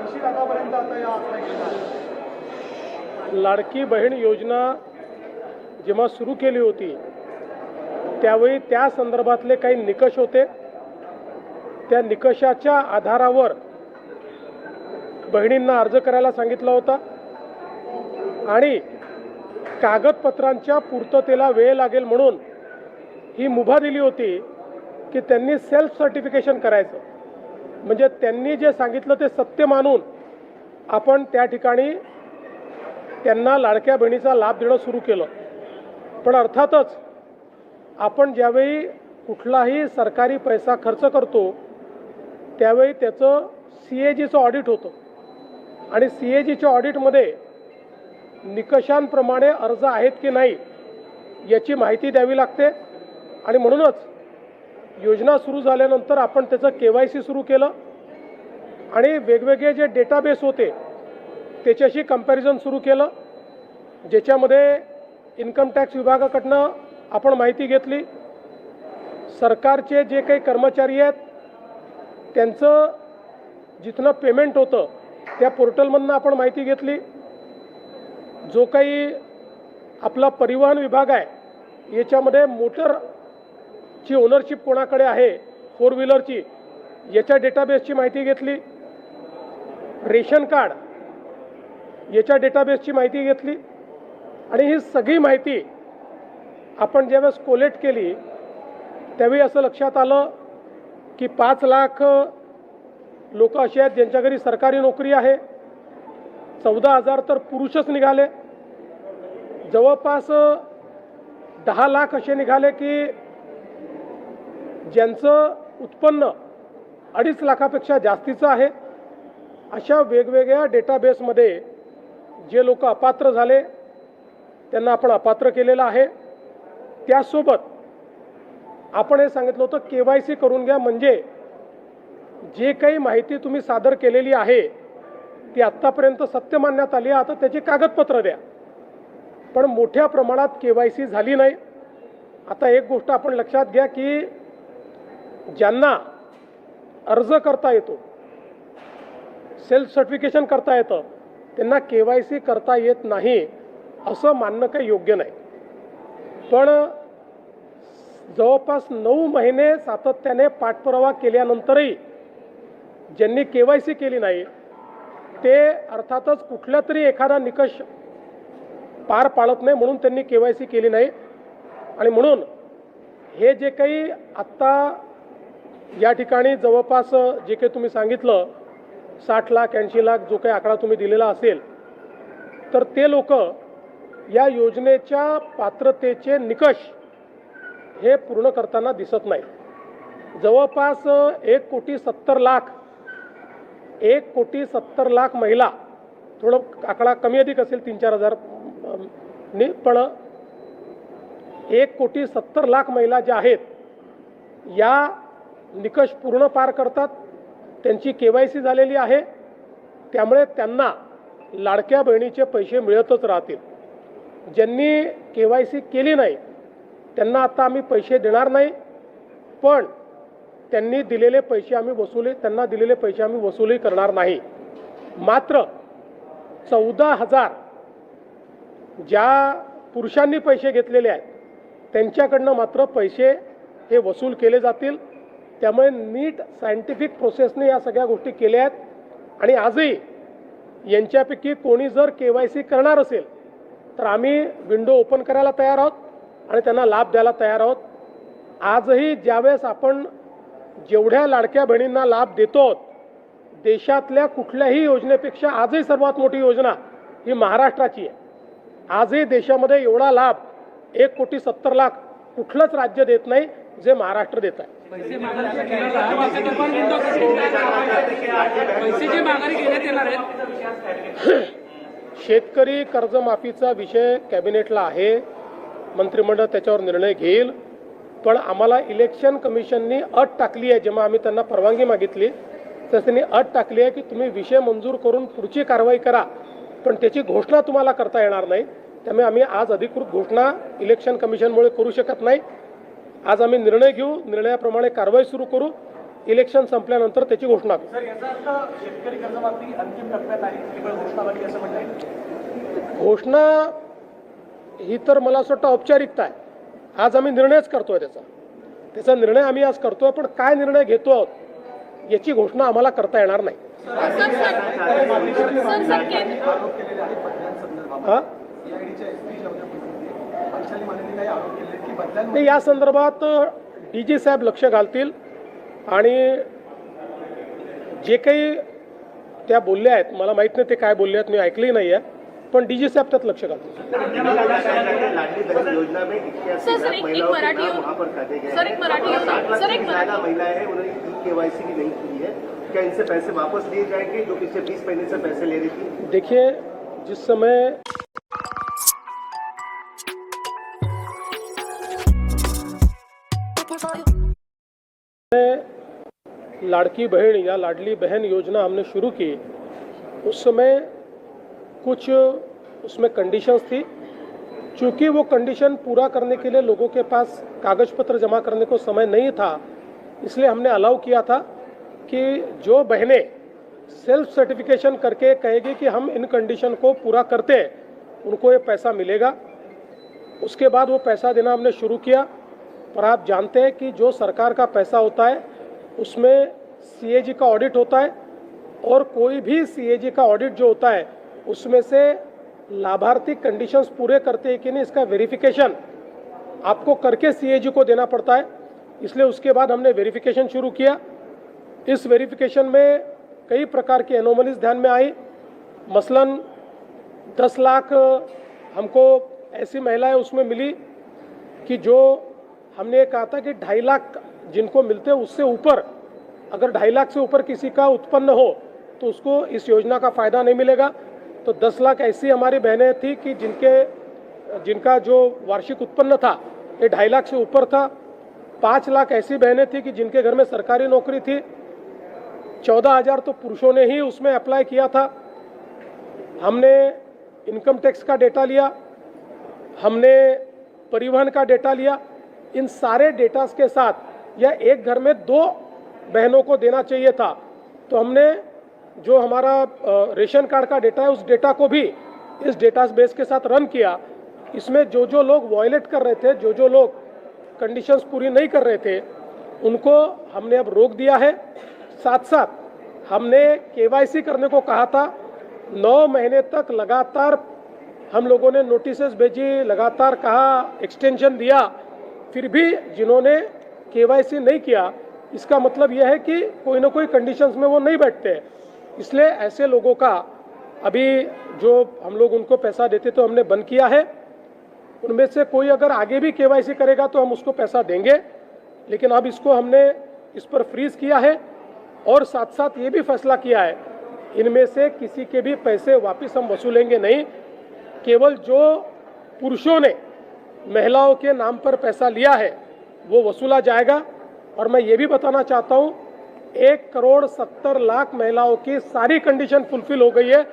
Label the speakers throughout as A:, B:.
A: 80 लाखापर्यंत आता या आकडा गेला आहे.
B: लाडकी बहीण योजना जेव्हा सुरू केली होती त्यावेळी त्या संदर्भातले काही निकष होते. त्या निकषाच्या आधारावर बहिणींना अर्ज करायला सांगितला होता आणि कागदपत्रांच्या पूर्ततेला वेळ लागेल म्हणून ही मुभा दिली होती की त्यांनी सेल्फ सर्टिफिकेशन करायचं. म्हणजे त्यांनी जे सांगितलं ते सत्य मानून आपण त्या ठिकाणी त्यांना लाडक्या बहिणीचा लाभ देणं सुरू केलं. पण अर्थातच आपण ज्यावेळी कुठलाही सरकारी पैसा खर्च करतो त्यावेळी त्याचं CAGचं ऑडिट होतं आणि CAGच्या ऑडिटमध्ये निकषांप्रमाणे अर्ज आहेत की नाही याची माहिती द्यावी लागते. आणि म्हणूनच योजना सुरू झाल्यानंतर आपण त्याचं KYC सुरू केलं आणि वेगवेगळे जे डेटाबेस होते त्याच्याशी कंपॅरिझन सुरू केलं, ज्याच्यामध्ये इन्कम टॅक्स विभागाकडनं आपण माहिती घेतली. सरकारचे जे काही कर्मचारी आहेत त्यांचं जिथनं पेमेंट होतं त्या पोर्टलमधनं आपण माहिती घेतली. जो काही आपला परिवहन विभाग आहे याच्यामध्ये मोटरची ओनरशिप कोणाकडे आहे 4 व्हीलरची याच्या डेटाबेसची माहिती घेतली. रेशन कार्ड याच्या डेटाबेसची माहिती घेतली आणि ही सगळी माहिती आपण ज्यावेळेस कोलेक्ट केली त्यावेळी असं लक्षात आलं की 5 लाख लोक असे आहेत ज्यांच्या घरी सरकारी नोकरी आहे. 14,000 तर पुरुषच निघाले. जवळपास 10 लाख असे निघाले की ज्यांचं उत्पन्न 2.5 लाखापेक्षा जास्तीचं आहे. अशा वेगवेगळ्या डेटाबेसमध्ये जे लोक अपात्र झाले त्यांना आपण अपात्र केलेलं आहे. त्यासोबत आपण हे सांगितलं होतं KYC करून घ्या, म्हणजे जे काही माहिती तुम्ही सादर केलेली आहे ती आत्तापर्यंत सत्य मानण्यात आली आहे, आता त्याची कागदपत्र द्या. पण मोठ्या प्रमाणात KYC झाली नाही. आता एक गोष्ट आपण लक्षात घ्या की ज्यांना अर्ज करता येतो, सेल्फ सर्टिफिकेशन करता येतं, त्यांना KYC करता येत नाही असं मानणं काही योग्य नाही. पण जवळपास 9 महिने सातत्याने पाठपुरावा केल्यानंतरही ज्यांनी KYC केली नाही ते अर्थातच कुठल्या तरी एखादा निकष पार पाडत नाही म्हणून त्यांनी KYC केली नाही. आणि म्हणून हे जे काही आत्ता या ठिकाणी जवळपास जे काही तुम्ही सांगितलं 60 लाख 80 लाख जो काही आकडा तुम्ही दिलेला असेल तर ते लोक या योजनेच्या पात्रतेचे निकष हे पूर्ण करताना दिसत नाही. जवळपास 1,70,00,000 महिला, थोडं आकडा कमी अधिक असेल 3-4 हजार पण 1,70,00,000 महिला ज्या आहेत या निकष पूर्ण पार करतात. त्यांची KYC झालेली आहे. त्यामुळे त्यांना लाडक्या बहिणीचे पैसे मिळतच राहतील. ज्यांनी KYC केली नाही त्यांना आता आम्ही पैसे देणार नाही, पण त्यांनी दिलेले पैसे आम्ही वसूली करणार नाही. मात्र 14,000 ज्या पुरुषांनी पैसे घेतलेले आहेत त्यांच्याकडनं मात्र पैसे हे वसूल केले जातील. त्यामुळे नीट सायंटिफिक प्रोसेसने या सगळ्या गोष्टी केल्या आहेत. आणि आजही यांच्यापैकी कोणी जर KYC करणार असेल तर आम्ही विंडो ओपन करायला तयार आहोत आणि त्यांना लाभ द्यायला तयार आहोत. आजही ज्यावेळेस आपण जेवढ्या लाडक्या बहिणींना लाभ देतो देशातल्या कुठल्याही योजनेपेक्षा आजही सर्वात मोठी योजना ही महाराष्ट्राची आहे. आजही देशामध्ये एवढा लाभ 1,70,00,000 कुठलंच राज्य देत नाही जे महाराष्ट्र देत आहे. शेतकरी कर्जमाफीचा विषय कॅबिनेटला आहे. मंत्रिमंडळ त्याच्यावर निर्णय घेईल. पण आम्हाला इलेक्शन कमिशननी अट टाकली आहे, जेव्हा आम्ही त्यांना परवानगी मागितली तर त्यांनी अट टाकली आहे की तुम्ही विषय मंजूर करून पुढची कारवाई करा, पण त्याची घोषणा तुम्हाला करता येणार नाही. त्यामुळे आम्ही आज अधिकृत घोषणा इलेक्शन कमिशनमुळे करू शकत नाही. आज आम्ही निर्णय घेऊ, निर्णयाप्रमाणे कारवाई सुरू करू इलेक्शन संपल्यानंतर त्याची घोषणा करू.
A: सर याचा अर्थ शेतकरी कर्जमाफी अंतिम टप्प्यात आहे, केवळ घोषणाबाजी असं म्हणता येईल?
B: घोषणा ही तर मला असं वाटतं औपचारिकता आहे. आज आम्ही निर्णयच करतोय त्याचा निर्णय आम्ही आज करतोय, पण काय निर्णय घेतो आहोत याची घोषणा आम्हाला करता येणार नाही.
A: आरोप केलेले आहेत बदल्यांसंदर्भात.
B: हा
A: EIDच्या SP वैशाली मानेंनी काही आरोप केले की बदल्यांमध्ये
B: नाही, या संदर्भात DG साहेब लक्ष घालतील आणि जे काही त्या बोलल्या आहेत, मला माहीत नाही ते काय बोलले आहेत, मी ऐकलंही नाही आहे, पण DG साहेब त्यात लक्ष घालतील.
C: योजना में 81 महिलाओं के नाम वहाँ पर काटे गए हैं। 60 लाख से ज्यादा महिलाएं हैं, उन्होंने KYC भी नहीं की है। क्या इनसे पैसे वापस लिए जाएंगे जो पिछले 20 महीने से पैसे ले रही थी?
B: देखिए, जिस समय लाड़की बहन या लाडली बहन योजना हमने शुरू की, उस समय कुछ उसमें कंडीशंस थी. चूंकि वो कंडीशन पूरा करने के लिए लोगों के पास कागज पत्र जमा करने को समय नहीं था, इसलिए हमने अलाउ किया था कि जो बहनें सेल्फ सर्टिफिकेशन करके कहेगी कि हम इन कंडीशन को पूरा करते हैं, उनको ये पैसा मिलेगा. उसके बाद वो पैसा देना हमने शुरू किया. पर आप जानते हैं कि जो सरकार का पैसा होता है उसमें CAG का ऑडिट होता है, और कोई भी CAG का ऑडिट जो होता है उसमें से लाभार्थी कंडीशंस पूरे करते हैं कि नहीं, इसका वेरिफिकेशन आपको करके CAG को देना पड़ता है. इसलिए उसके बाद हमने वेरिफिकेशन शुरू किया. इस वेरिफिकेशन में कई प्रकार की एनोमलीज ध्यान में आई. मसलन 10 लाख हमको ऐसी महिलाएं उसमें मिली कि जो हमने ये कहा था कि 2.5 लाख जिनको मिलते हैं उससे ऊपर, अगर 2.5 लाख से ऊपर किसी का उत्पन्न हो तो उसको इस योजना का फ़ायदा नहीं मिलेगा. तो 10 लाख ऐसी हमारी बहनें थी कि जिनका जो वार्षिक उत्पन्न था ये 2.5 लाख से ऊपर था. 5 लाख ऐसी बहनें थी कि जिनके घर में सरकारी नौकरी थी. 14,000 तो पुरुषों ने ही उसमें अप्लाई किया था. हमने इनकम टैक्स का डेटा लिया, हमने परिवहन का डेटा लिया. इन सारे डेटास के साथ या एक घर में 2 बहनों को देना चाहिए था, तो हमने जो हमारा रेशन कार्ड का डेटा है उस डेटा को भी इस डेटा बेस के साथ रन किया. इसमें जो जो लोग वायलेट कर रहे थे, जो जो लोग कंडीशंस पूरी नहीं कर रहे थे, उनको हमने अब रोक दिया है. साथ साथ हमने KYC करने को कहा था. 9 महीने तक लगातार हम लोगों ने नोटिसेस भेजी, लगातार कहा, एक्सटेंशन दिया, फिर भी जिन्होंने KYC नहीं किया, इसका मतलब यह है कि कोई ना कोई कंडीशंस में वो नहीं बैठते. इसलिए ऐसे लोगों का अभी जो हम लोग उनको पैसा देते तो हमने बंद किया है. उनमें से कोई अगर आगे भी KYC करेगा तो हम उसको पैसा देंगे, लेकिन अब इसको हमने इस पर फ्रीज किया है. और साथ साथ ये भी फैसला किया है, इनमें से किसी के भी पैसे वापस हम वसूलेंगे नहीं. केवल जो पुरुषों ने महिलाओं के नाम पर पैसा लिया है वो वसूला जाएगा. और मैं ये भी बताना चाहता हूँ, 1,70,00,000 महिलाओं की सारी कंडीशन फुलफिल हो गई है,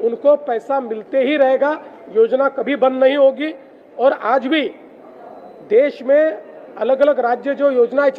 B: उनको पैसा मिलते ही रहेगा. योजना कभी बंद नहीं होगी. और आज भी देश में अलग अलग राज्य जो योजनाएं चल